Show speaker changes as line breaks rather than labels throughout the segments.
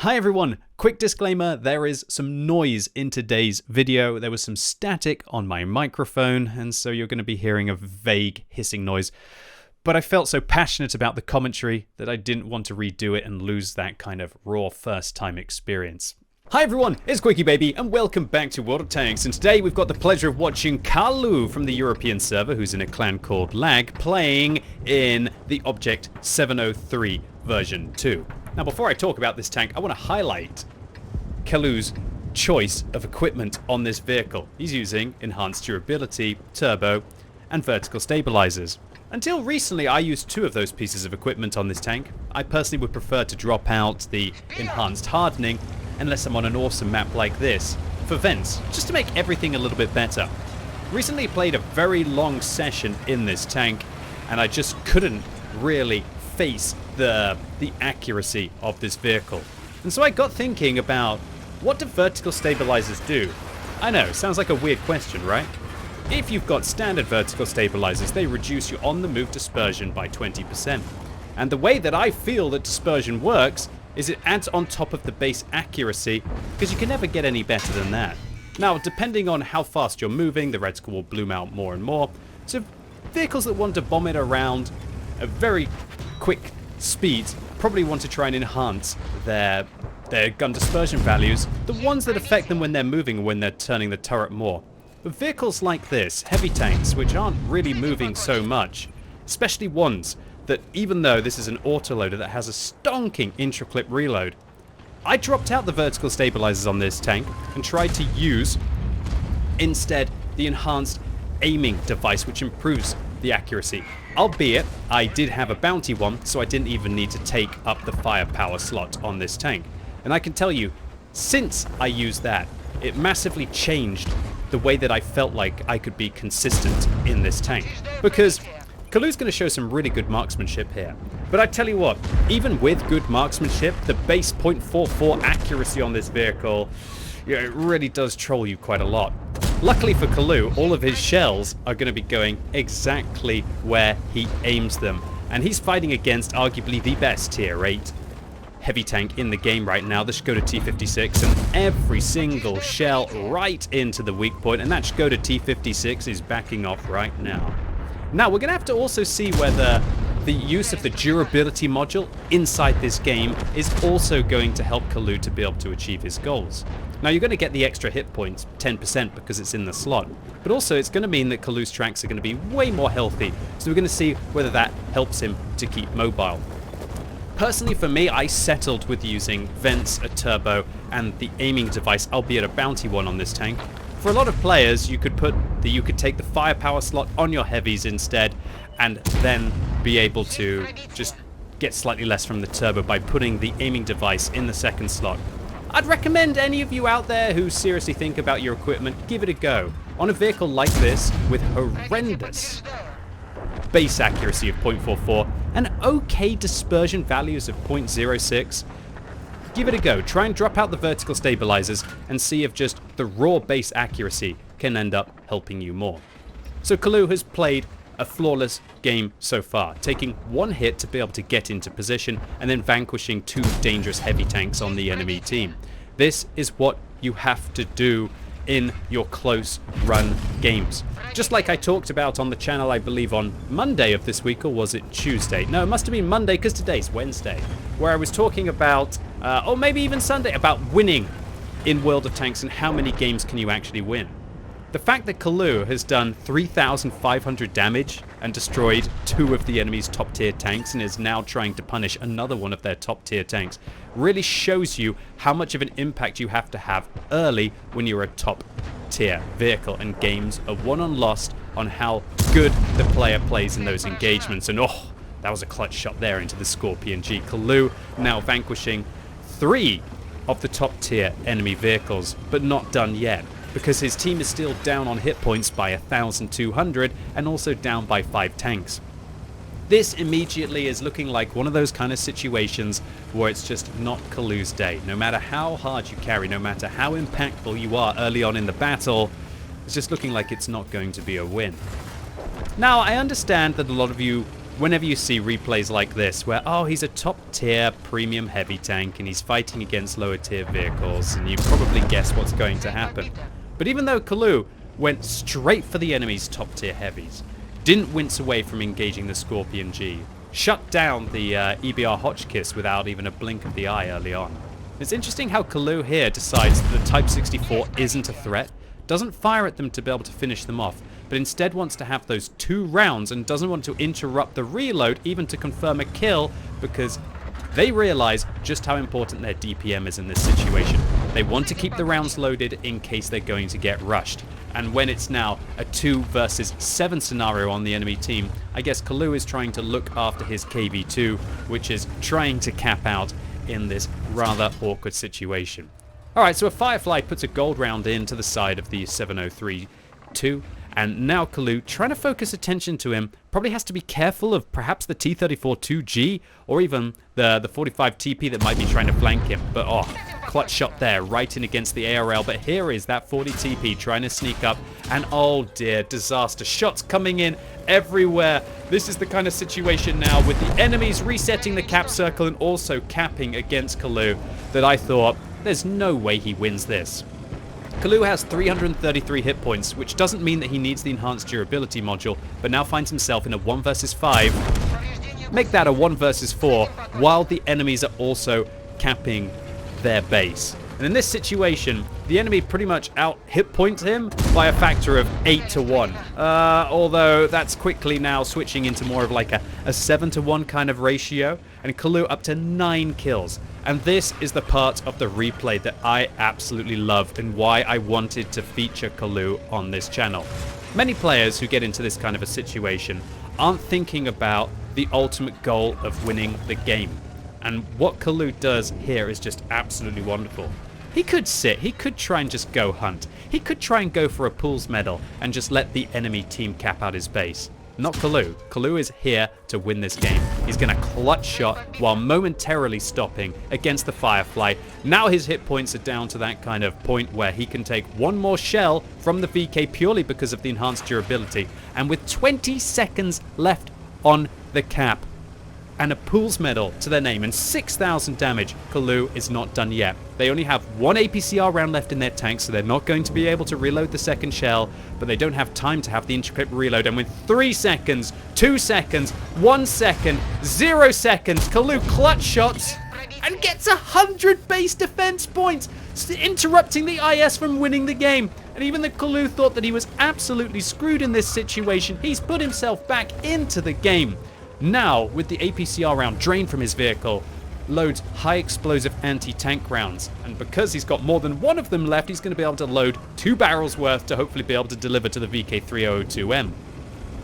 Hi everyone, quick disclaimer, there is some noise in today's video. There was some static on my microphone, and so you're going to be hearing a vague hissing noise. But I felt so passionate about the commentary that I didn't want to redo it and lose that kind of raw first time experience. Hi everyone, it's QuickyBaby and welcome back to World of Tanks, and today we've got the pleasure of watching KALOOO from the European server, who's in a clan called Lag, playing in the Object 703 version 2. Now before I talk about this tank, I want to highlight KALOOO's choice of equipment on this vehicle. He's using enhanced durability, turbo, and vertical stabilizers. Until recently I used two of those pieces of equipment on this tank. I personally would prefer to drop out the enhanced hardening unless I'm on an awesome map like this for vents, just to make everything a little bit better. Recently played a very long session in this tank and I just couldn't really face the accuracy of this vehicle. And so I got thinking about, what do vertical stabilizers do? I know, sounds like a weird question, right? If you've got standard vertical stabilizers, they reduce your on-the-move dispersion by 20%. And the way that I feel that dispersion works is it adds on top of the base accuracy, because you can never get any better than that. Now, depending on how fast you're moving, the reticle will bloom out more and more. So vehicles that want to bomb it around a very quick speeds probably want to try and enhance their gun dispersion values, the ones that affect them when they're moving or when they're turning the turret more. But vehicles like this, heavy tanks, which aren't really moving so much, especially ones that, even though this is an autoloader that has a stonking intra-clip reload, I dropped out the vertical stabilizers on this tank and tried to use instead the enhanced aiming device, which improves the accuracy. Albeit, I did have a bounty one, so I didn't even need to take up the firepower slot on this tank. And I can tell you, since I used that, it massively changed the way that I felt like I could be consistent in this tank. Because KALOOO's going to show some really good marksmanship here. But I tell you what, even with good marksmanship, the base .44 accuracy on this vehicle, it really does troll you quite a lot. Luckily for KALOOO, all of his shells are going to be going exactly where he aims them. And he's fighting against arguably the best tier 8 heavy tank in the game right now, the Skoda T56, and every single shell right into the weak point, and that Skoda T56 is backing off right now. Now, we're going to have to also see whether the use of the durability module inside this game is also going to help KALOOO to be able to achieve his goals. Now, you're going to get the extra hit points, 10%, because it's in the slot, but also it's going to mean that KALOOO's tracks are going to be way more healthy, so we're going to see whether that helps him to keep mobile. Personally, for me, I settled with using vents, a turbo, and the aiming device, albeit a bounty one on this tank. For a lot of players, you could take the firepower slot on your heavies instead, and then be able to just get slightly less from the turbo by putting the aiming device in the second slot. I'd recommend any of you out there who seriously think about your equipment, give it a go. On a vehicle like this, with horrendous base accuracy of .44 and okay dispersion values of .06, give it a go. Try and drop out the vertical stabilizers and see if just the raw base accuracy can end up helping you more. So KALOOO has played a flawless game so far, taking one hit to be able to get into position and then vanquishing two dangerous heavy tanks on the enemy team. This is what you have to do in your close run games. Just like I talked about on the channel, I believe on Monday of this week, or was it Tuesday? No, it must have been Monday because today's Wednesday, where I was talking about, or maybe even Sunday, about winning in World of Tanks and how many games can you actually win. The fact that KALOOO has done 3,500 damage and destroyed two of the enemy's top tier tanks and is now trying to punish another one of their top tier tanks really shows you how much of an impact you have to have early when you're a top tier vehicle, and games are won and lost on how good the player plays in those engagements. And oh, that was a clutch shot there into the Scorpion G. KALOOO now vanquishing 3 of the top tier enemy vehicles, but not done yet, because his team is still down on hit points by 1,200 and also down by 5 tanks. This immediately is looking like one of those kind of situations where it's just not KALOOO's day. No matter how hard you carry, no matter how impactful you are early on in the battle, it's just looking like it's not going to be a win. Now, I understand that a lot of you whenever you see replays like this where, oh, he's a top tier premium heavy tank and he's fighting against lower tier vehicles, and you probably guess what's going to happen. But even though KALOOO went straight for the enemy's top tier heavies, didn't wince away from engaging the Scorpion G, shut down the EBR Hotchkiss without even a blink of the eye early on. It's interesting how KALOOO here decides that the Type 64 isn't a threat, doesn't fire at them to be able to finish them off, but instead wants to have those 2 rounds and doesn't want to interrupt the reload even to confirm a kill, because they realize just how important their DPM is in this situation. They want to keep the rounds loaded in case they're going to get rushed. And when it's now a 2 versus 7 scenario on the enemy team, I guess KALOOO is trying to look after his KV2, which is trying to cap out in this rather awkward situation. Alright, so a Firefly puts a gold round into the side of the 703-2, and now KALOOO, trying to focus attention to him, probably has to be careful of perhaps the T-34-2G or even the 45 TP that might be trying to flank him. But oh, clutch shot there, right in against the ARL. But here is that 40 TP trying to sneak up, and oh dear, disaster. Shots coming in everywhere. This is the kind of situation now with the enemies resetting the cap circle and also capping against KALOOO that I thought, there's no way he wins this. KALOOO has 333 hit points, which doesn't mean that he needs the enhanced durability module, but now finds himself in a 1 versus 5. Make that a 1 versus 4, while the enemies are also capping their base. And in this situation, the enemy pretty much out hit points him by a factor of 8-1. Although that's quickly now switching into more of like a 7-1 kind of ratio, and KALOOO up to 9 kills. And this is the part of the replay that I absolutely loved and why I wanted to feature KALOOO on this channel. Many players who get into this kind of a situation aren't thinking about the ultimate goal of winning the game. And what KALOOO does here is just absolutely wonderful. He could sit, he could try and just go hunt. He could try and go for a pools medal and just let the enemy team cap out his base. Not KALOOO. KALOOO is here to win this game. He's going to clutch shot while momentarily stopping against the Firefly. Now his hit points are down to that kind of point where he can take one more shell from the VK purely because of the enhanced durability. And with 20 seconds left on the cap and a pools medal to their name and 6,000 damage, KALOOO is not done yet. They only have 1 APCR round left in their tank, so they're not going to be able to reload the second shell, but they don't have time to have the intricate reload. And with 3 seconds, 2 seconds, 1 second, 0 seconds, KALOOO clutch shots and gets 100 base defense points, interrupting the IS from winning the game. And even though KALOOO thought that he was absolutely screwed in this situation, he's put himself back into the game. Now, with the APCR round drained from his vehicle, loads high explosive anti-tank rounds. And because he's got more than one of them left, he's going to be able to load 2 barrels worth to hopefully be able to deliver to the VK3002M.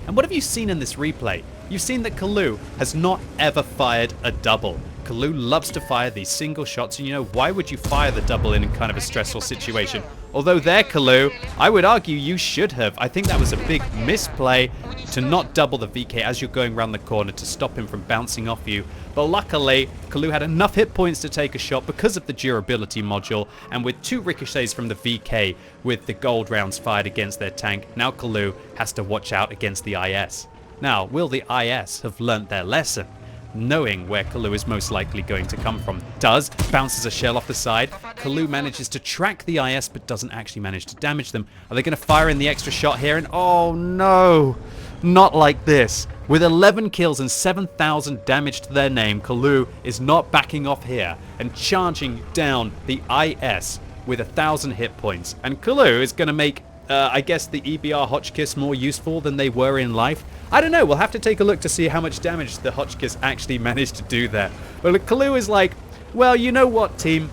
And what have you seen in this replay? You've seen that KALOOO has not ever fired a double. KALOOO loves to fire these single shots, and you know, why would you fire the double in kind of a stressful situation? Although there, KALOOO, I would argue you should have. I think that was a big misplay to not double the VK as you're going around the corner to stop him from bouncing off you. But luckily, KALOOO had enough hit points to take a shot because of the durability module, and with 2 ricochets from the VK with the gold rounds fired against their tank, now KALOOO has to watch out against the IS. Now, will the IS have learnt their lesson, knowing where KALOOO is most likely going to come from? Does, bounces a shell off the side. KALOOO manages to track the IS but doesn't actually manage to damage them. Are they going to fire in the extra shot here? And oh no, not like this. With 11 kills and 7,000 damage to their name, KALOOO is not backing off here and charging down the IS with 1,000 hit points. And KALOOO is going to make I guess the EBR Hotchkiss more useful than they were in life. I don't know, we'll have to take a look to see how much damage the Hotchkiss actually managed to do there. But KALOOO is like, well, you know what, team?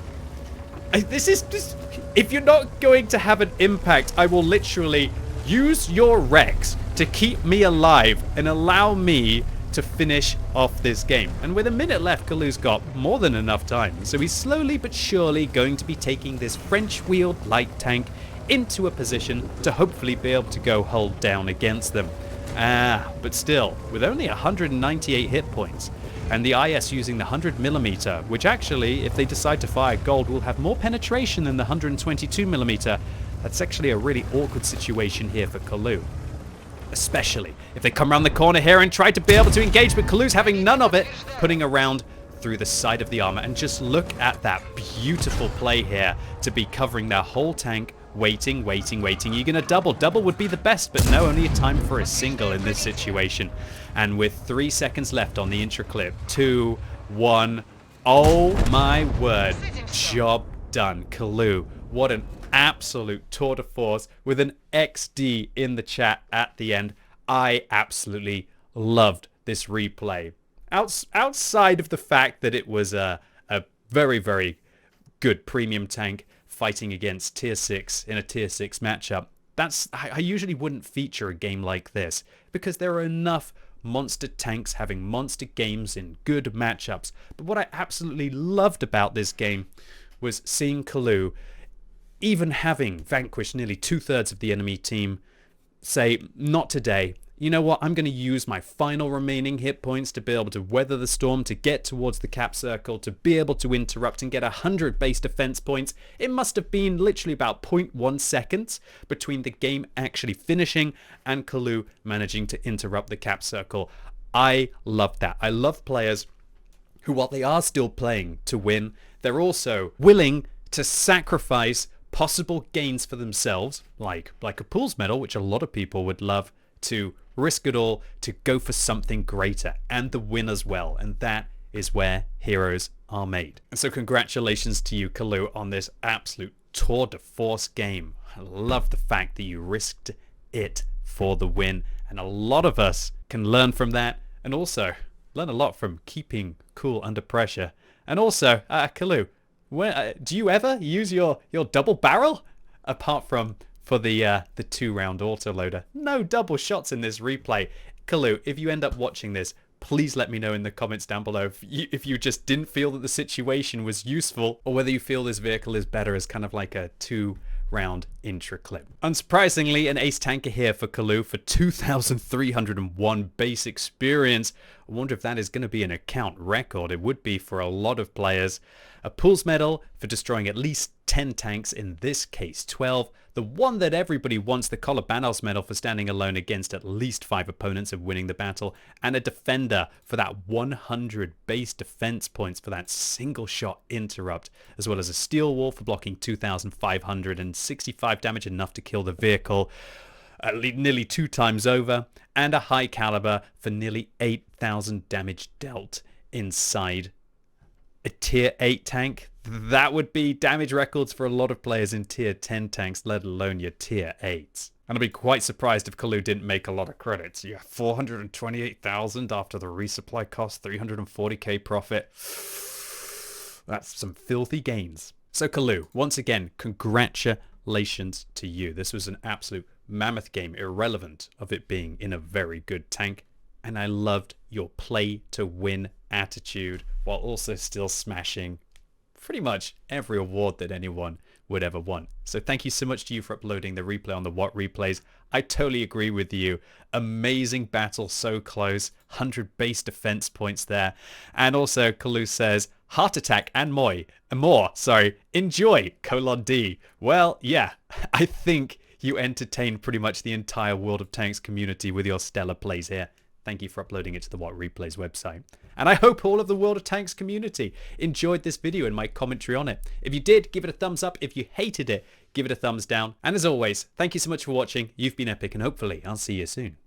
This is just, if you're not going to have an impact, I will literally use your Rex to keep me alive and allow me to finish off this game. And with a minute left, KALOO's got more than enough time. So he's slowly but surely going to be taking this French-wheeled light tank into a position to hopefully be able to go hold down against them. But still, with only 198 hit points, and the IS using the 100mm, which actually, if they decide to fire gold, will have more penetration than the 122mm, that's actually a really awkward situation here for KALOOO. especially if they come around the corner here and try to be able to engage, but KALOOO's having none of it, putting a round through the side of the armor. And just look at that beautiful play here to be covering their whole tank, waiting. You're gonna double would be the best, but no, only a time for a single in this situation. And with 3 seconds left on the intro clip, 2, 1, oh my word, job done. KALOOO, what an absolute tour de force with an XD in the chat at the end. I absolutely loved this replay. Outside of the fact that it was a very, very good premium tank fighting against tier 6 in a tier 6 matchup, I usually wouldn't feature a game like this because there are enough monster tanks having monster games in good matchups. But what I absolutely loved about this game was seeing KALOOO, even having vanquished nearly 2/3 of the enemy team, say, not today. You know what, I'm going to use my final remaining hit points to be able to weather the storm, to get towards the cap circle, to be able to interrupt and get 100 base defense points. It must have been literally about 0.1 seconds between the game actually finishing and KALOOO managing to interrupt the cap circle. I love that. I love players who, while they are still playing to win, they're also willing to sacrifice possible gains for themselves, like a pools medal, which a lot of people would love, to risk it all to go for something greater and the win as well. And that is where heroes are made. And so congratulations to you, KALOOO, on this absolute tour de force game. I love the fact that you risked it for the win, and a lot of us can learn from that, and also learn a lot from keeping cool under pressure. And also, KALOOO, do you ever use your double barrel apart from for the 2-round autoloader? No double shots in this replay. KALOOO, if you end up watching this, please let me know in the comments down below if you just didn't feel that the situation was useful, or whether you feel this vehicle is better as kind of like a 2-round intra clip. Unsurprisingly, an ace tanker here for KALOOO for 2,301 base experience. I wonder if that is going to be an account record. It would be for a lot of players. A pools medal for destroying at least 10 tanks, in this case 12. The one that everybody wants, the Kolobanos medal for standing alone against at least 5 opponents and winning the battle. And a defender for that 100 base defense points for that single shot interrupt, as well as a steel wall for blocking 2,565 damage, enough to kill the vehicle nearly 2 times over, and a high caliber for nearly 8,000 damage dealt inside a tier 8 tank. That would be damage records for a lot of players in tier 10 tanks, let alone your tier 8s. And I'd be quite surprised if KALOOO didn't make a lot of credits. Yeah, 428,000 after the resupply cost, 340k profit. That's some filthy gains. So KALOOO, once again, congratulations to you. This was an absolute mammoth game, irrelevant of it being in a very good tank. And I loved your play to win attitude, while also still smashing pretty much every award that anyone would ever want. So thank you so much to you for uploading the replay on the What Replays. I totally agree with you. Amazing battle, so close. 100 base defense points there. And also KALOOO says, heart attack and more. Enjoy, :D. Well, yeah, I think you entertained pretty much the entire World of Tanks community with your stellar plays here. Thank you for uploading it to the What Replays website. And I hope all of the World of Tanks community enjoyed this video and my commentary on it. If you did, give it a thumbs up. If you hated it, give it a thumbs down. And as always, thank you so much for watching. You've been epic, and hopefully I'll see you soon.